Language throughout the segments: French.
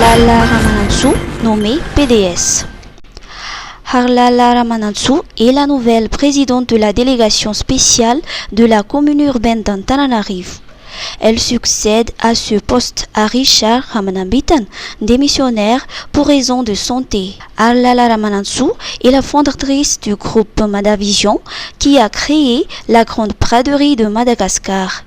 Harlala Ramanatsu, nommée PDS. Harlala Ramanatsu est la nouvelle présidente de la délégation spéciale de la commune urbaine d'Antananarivo. Elle succède à ce poste à Richard Ramanambitan, démissionnaire pour raison de santé. Harlala Ramanatsu est la fondatrice du groupe Madavision qui a créé la Grande Braderie de Madagascar.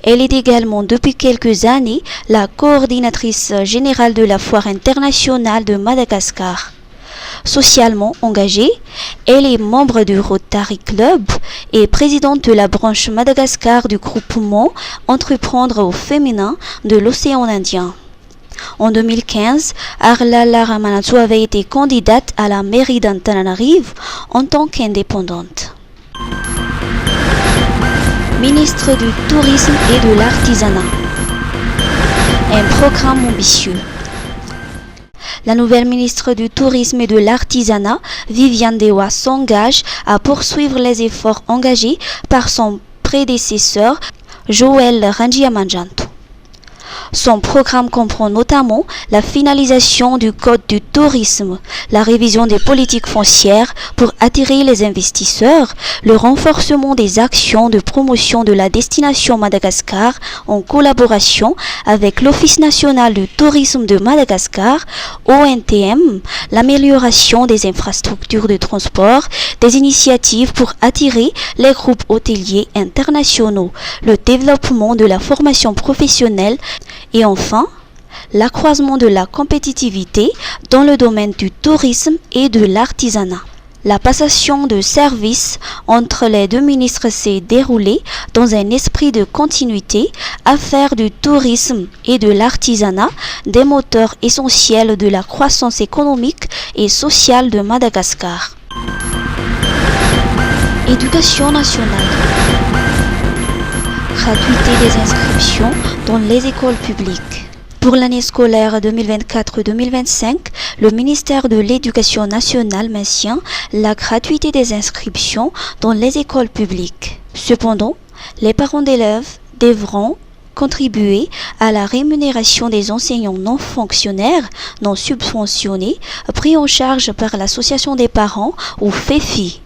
Elle est également depuis quelques années la coordinatrice générale de la Foire internationale de Madagascar. Socialement engagée, elle est membre du Rotary Club et présidente de la branche Madagascar du groupement Entreprendre au féminin de l'océan Indien. En 2015, Harlala Ramanatsu avait été candidate à la mairie d'Antananarivo en tant qu'indépendante. Ministre du Tourisme et de l'Artisanat. Un programme ambitieux. La nouvelle ministre du Tourisme et de l'Artisanat, Viviane Dewa, s'engage à poursuivre les efforts engagés par son prédécesseur, Joël Rangiamanjanto. Son programme comprend notamment la finalisation du Code du tourisme, la révision des politiques foncières pour attirer les investisseurs, le renforcement des actions de promotion de la destination Madagascar en collaboration avec l'Office national du tourisme de Madagascar, ONTM, l'amélioration des infrastructures de transport, des initiatives pour attirer les groupes hôteliers internationaux, le développement de la formation professionnelle et enfin, l'accroissement de la compétitivité dans le domaine du tourisme et de l'artisanat. La passation de services entre les deux ministres s'est déroulée dans un esprit de continuité à faire du tourisme et de l'artisanat des moteurs essentiels de la croissance économique et sociale de Madagascar. Éducation nationale. Gratuité des inscriptions dans les écoles publiques. Pour l'année scolaire 2024-2025, le ministère de l'Éducation nationale maintient la gratuité des inscriptions dans les écoles publiques. Cependant, les parents d'élèves devront contribuer à la rémunération des enseignants non fonctionnaires non subventionnés pris en charge par l'Association des parents ou FEFI.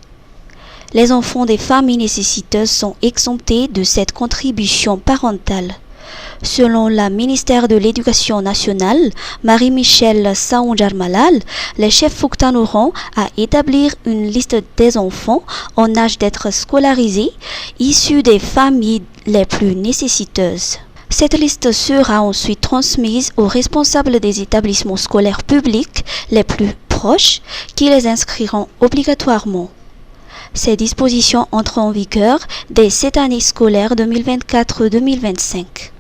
Les enfants des familles nécessiteuses sont exemptés de cette contribution parentale. Selon le ministère de l'Éducation nationale, Marie-Michel Saounjarmalal, les chefs Fouctan auront à établir une liste des enfants en âge d'être scolarisés, issus des familles les plus nécessiteuses. Cette liste sera ensuite transmise aux responsables des établissements scolaires publics les plus proches qui les inscriront obligatoirement. Ces dispositions entrent en vigueur dès cette année scolaire 2024-2025.